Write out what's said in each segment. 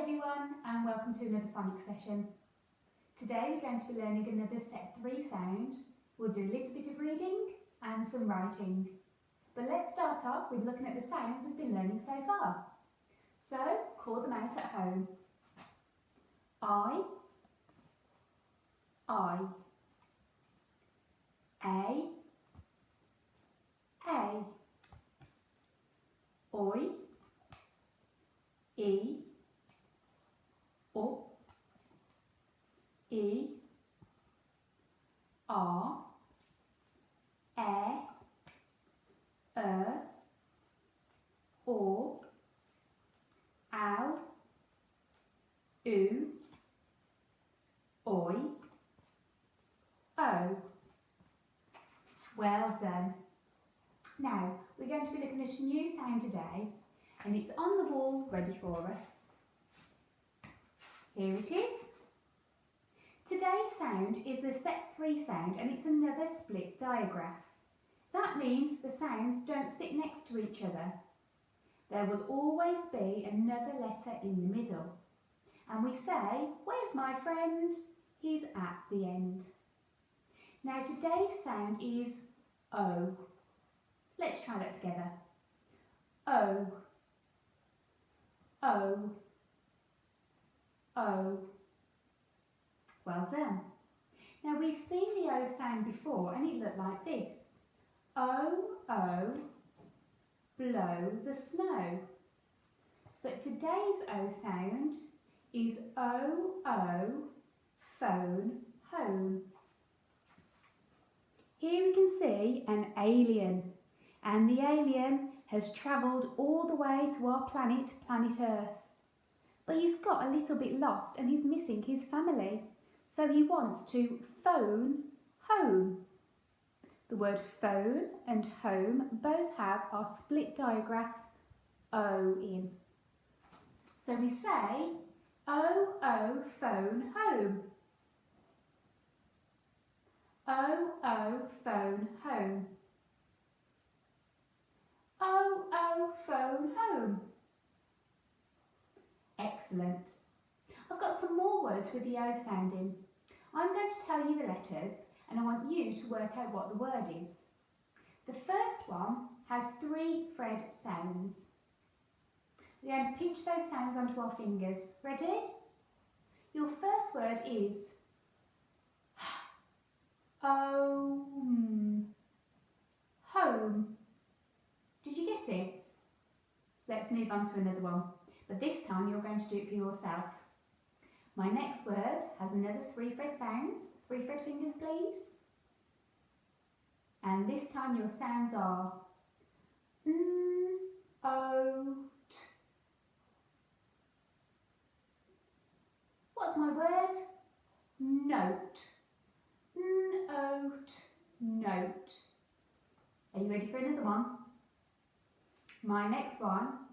everyone and welcome to another phonics session. Today we're going to be learning another set 3 sound. We'll do a little bit of reading and some writing. But let's start off with looking at the sounds we've been learning so far. So call them out at home. I, A, oi, E, O, E, R, O, ow, oo, oi, o. Well done. Now, we're going to be looking at a new sound today, and it's on the wall ready for us. Here it is. Today's sound is the set 3 sound, and it's another split digraph. That means the sounds don't sit next to each other. There will always be another letter in the middle. And we say, where's my friend? He's at the end. Now today's sound is O. Let's try that together. O, O, O. Well done. Now we've seen the O sound before and it looked like this. O, O, blow the snow. But today's O sound is O, O, phone home. Here we can see an alien, and the alien has travelled all the way to our planet, planet Earth. But he's got a little bit lost and he's missing his family. So he wants to phone home. The word phone and home both have our split digraph O in. So we say, O, O, phone home. O, O, phone home. O, O, phone home. Excellent. I've got some more words with the O sound in. I'm going to tell you the letters and I want you to work out what the word is. The first one has 3 fret sounds. We're going to pinch those sounds onto our fingers. Ready? Your first word is home. Home. Did you get it? Let's move on to another one. But this time you're going to do it for yourself. My next word has another 3 fret sounds. 3 fret fingers, please. And this time your sounds are n, o, t. What's my word? Note. N, o, t, note. Are you ready for another one? My next one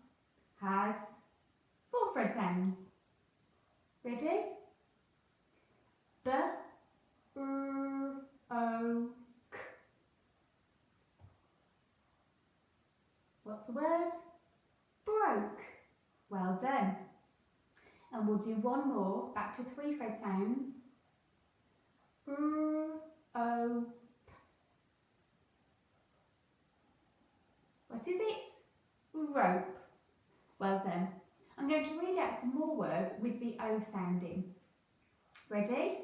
has 4 fret sounds. Ready? B, r, o, k. What's the word? Broke. Well done. And we'll do one more, back to 3 fret sounds. R, o, p. What is it? Rope. Well done. I'm going to read out some more words with the O sounding. Ready?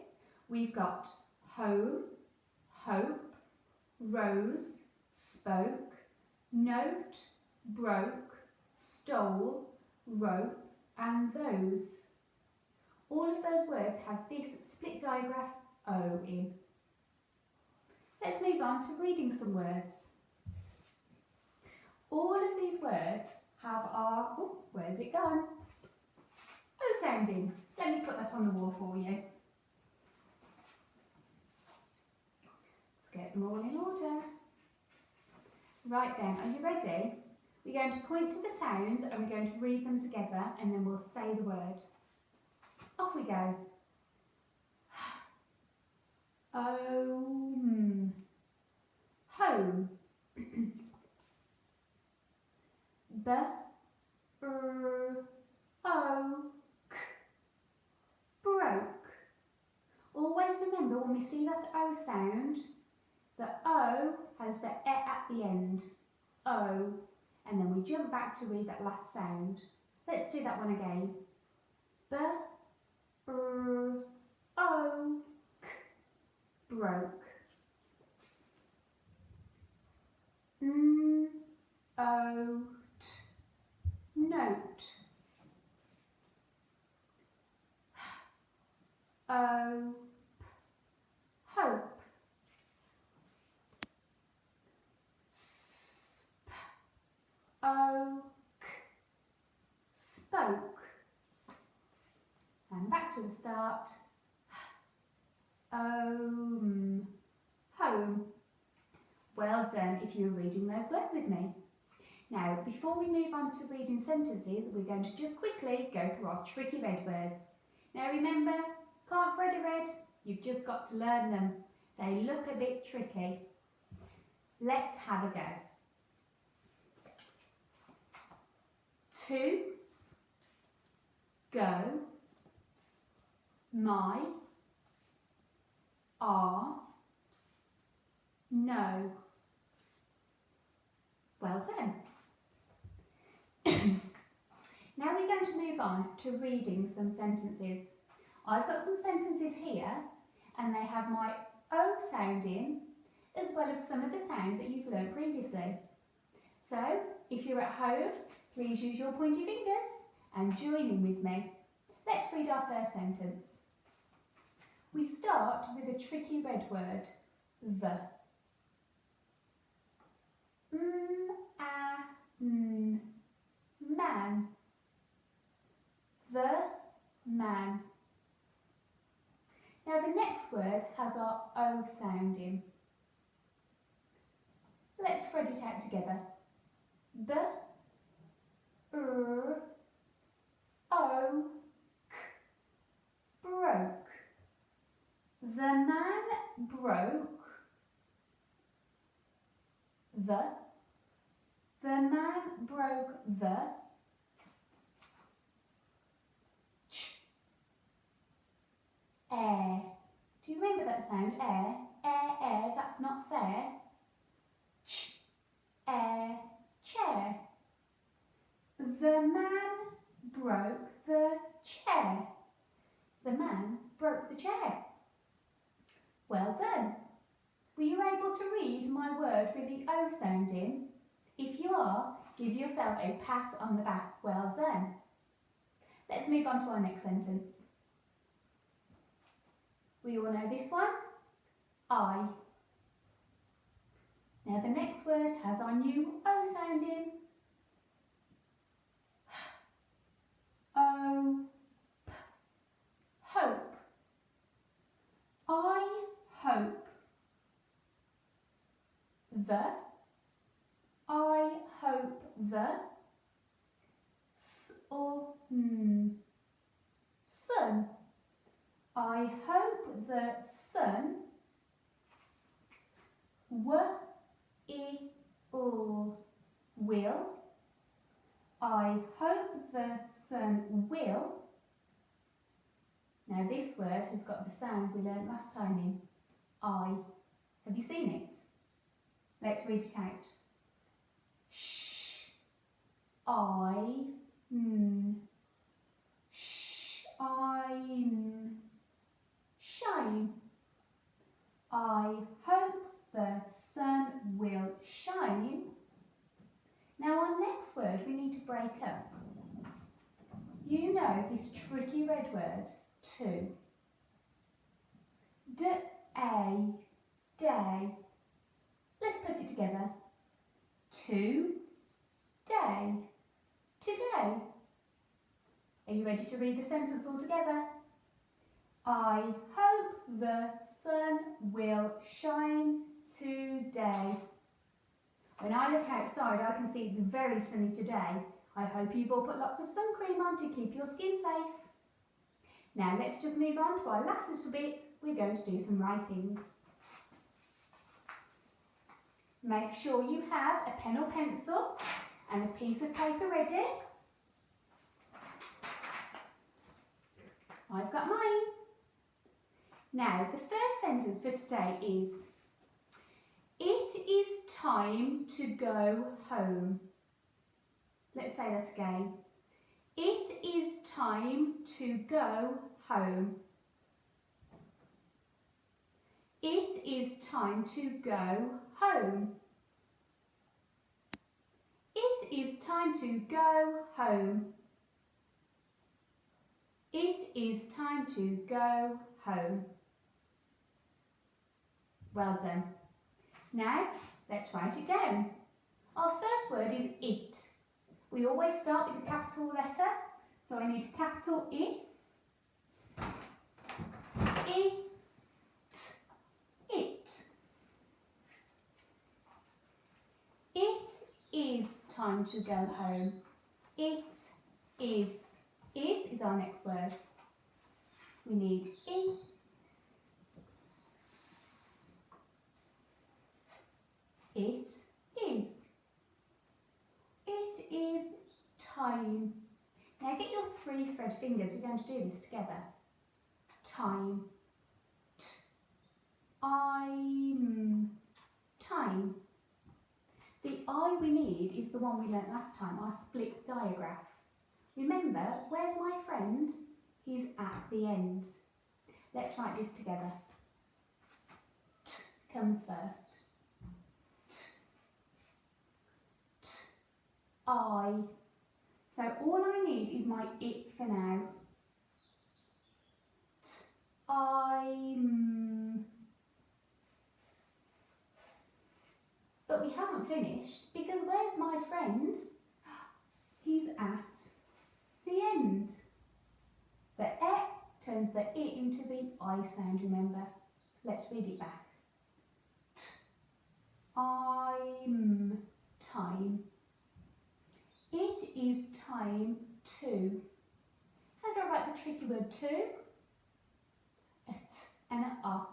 We've got home, hope, rose, spoke, note, broke, stole, rope, and those. All of those words have this split digraph O in. Let's move on to reading some words. All of these words have our, oh, where's it gone? O sounding. Let me put that on the wall for you. Let's get them all in order. Right then, are you ready? We're going to point to the sounds and we're going to read them together and then we'll say the word. Off we go. Home. Home. B, r, o, k. when we see that O sound, the O has the E at the end. O. And then we jump back to read that last sound. Let's do that one again. B, R, O, K. Broke. N, O, T. Note. O, P. Hope. Sp, O, K. Spoke. And back to the start. Home. Well done if you were reading those words with me. Now, before we move on to reading sentences, we're going to just quickly go through our tricky red words. Now remember, can't thread a red, you've just got to learn them. They look a bit tricky. Let's have a go. To, go, my, are, no. Well done. Now we're going to move on to reading some sentences. I've got some sentences here and they have my O sound in as well as some of the sounds that you've learnt previously. So if you're at home, please use your pointy fingers and join in with me. Let's read our first sentence. We start with a tricky red word, the. Man. The man. Now the next word has our O sound in. Let's thread it out together. The, O, K. Broke. The man broke. The man broke the. Air. Do you remember that sound? Air. Air, that's not fair. Air. Chair. The man broke the chair. The man broke the chair. Well done. Were you able to read my word with the O sound in? If you are, give yourself a pat on the back. Well done. Let's move on to our next sentence. We all know this one. I. Now the next word has our new O sound in. O, P. Hope. I hope. The. I hope the. Sun. I hope the sun will. I hope the sun will. Now this word has got the sound we learnt last time in. I. Have you seen it? Let's read it out. Sh. Shine. Shine. I hope the sun will shine. Now our next word we need to break up. You know this tricky red word, to. D-A, day. Let's put it together. To-day. Today. Are you ready to read the sentence all together? I hope the sun will shine today. When I look outside, I can see it's very sunny today. I hope you've all put lots of sun cream on to keep your skin safe. Now let's just move on to our last little bit. We're going to do some writing. Make sure you have a pen or pencil and a piece of paper ready. I've got mine. Now the first sentence for today is, it is time to go home. Let's say that again. It is time to go home. It is time to go home. It is time to go home. It is time to go home. Well done. Now, let's write it down. Our first word is it. We always start with a capital letter, so I need a capital I. It. It is time to go home. It is. Is our next word. We need I. S. It is. It is time. Now get your 3 thread fingers. We're going to do this together. Time. I'm. Time. The I we need is the one we learnt last time, our split diagraph. Remember, where's my friend? He's at the end. Let's write this together. T comes first. T. T. I. So all I need is my it for now. T. I'm. But we haven't finished because where's my friend? He's at the end. The e turns the I into the I sound, remember? Let's read it back. T. I'm. Time. It is time to. How do I write the tricky word to? A T and a A.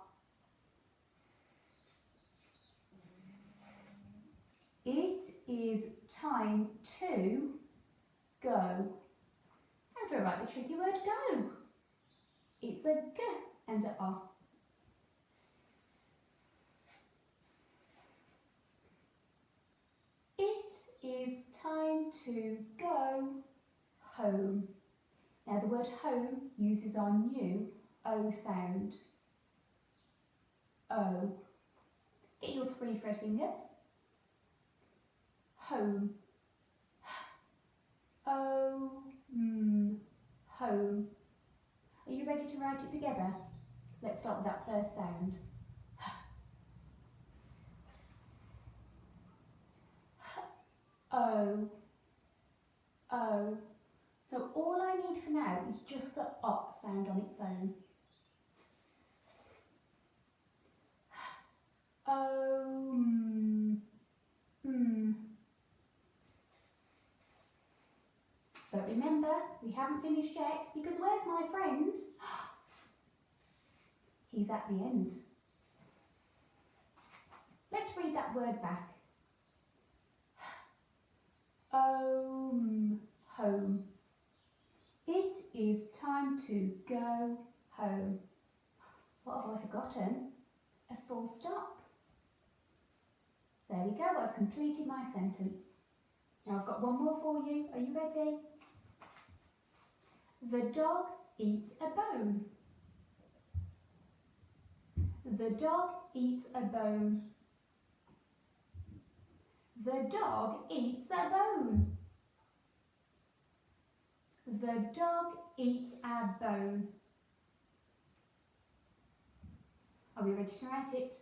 It is time to go. How do I write the tricky word go? It's a G and a A. It is time to go home. Now the word home uses our new O sound. O. Get your 3 thread fingers. Home. O. Home. Are you ready to write it together? Let's start with that first sound. O. O. So all I need for now is just the O sound on its own. O. But remember, we haven't finished yet because where's my friend? He's at the end. Let's read that word back. Home. It is time to go home. What have I forgotten? A full stop. There we go, I've completed my sentence. Now I've got one more for you. Are you ready? The dog eats a bone. The dog eats a bone. The dog eats a bone. The dog eats a bone. Are we ready to write it?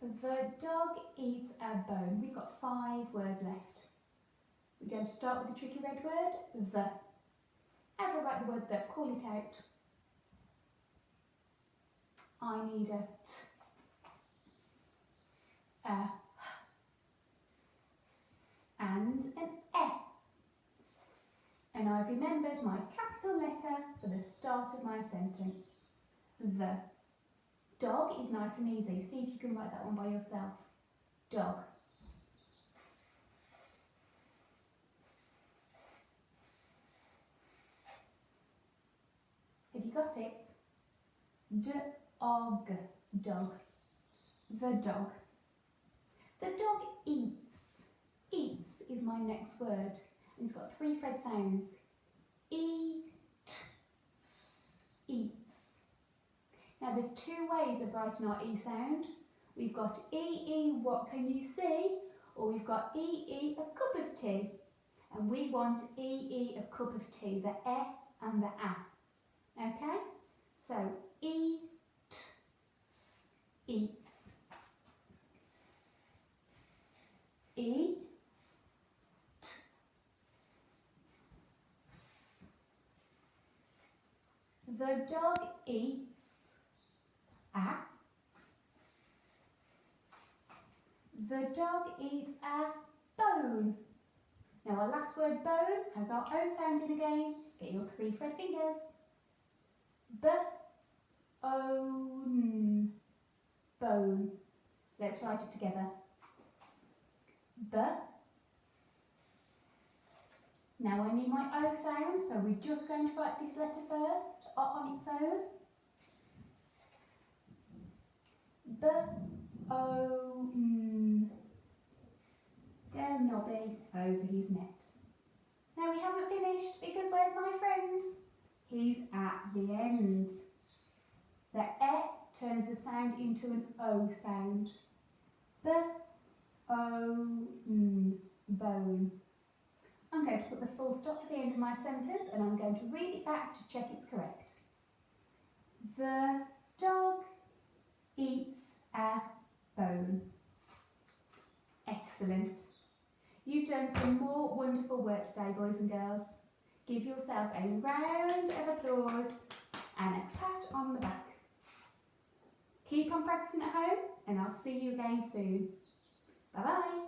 The dog eats a bone. We've got 5 words left. We're going to start with the tricky red word, the. How do I write the word the? Call it out. I need a T, a H, and an E. And I've remembered my capital letter for the start of my sentence. The. Dog is nice and easy. See if you can write that one by yourself. Dog. Have you got it? Og, dog. The dog. The dog eats. Eats is my next word. And it's got 3 thread sounds. Eat, eats. Now there's 2 ways of writing our E sound. We've got E, what can you see? Or we've got E, a cup of tea. And we want E, a cup of tea, the E and the A. Okay? So, eat, eats. E, t, s. The dog eats a. The dog eats a bone. Now our last word bone has our O sound in again. Get your 3 thread fingers. B-O-N. Bone. Let's write it together. B. Now I need my O sound, so we're just going to write this letter first on its own. B-O-N. Down Nobby over his net. Now we haven't finished because where's my friend? He's at the end. The E turns the sound into an O sound. B-O-N, bone. I'm going to put the full stop at the end of my sentence and I'm going to read it back to check it's correct. The dog eats a bone. Excellent. You've done some more wonderful work today, boys and girls. Give yourselves a round of applause and a pat on the back. Keep on practicing at home and I'll see you again soon. Bye-bye.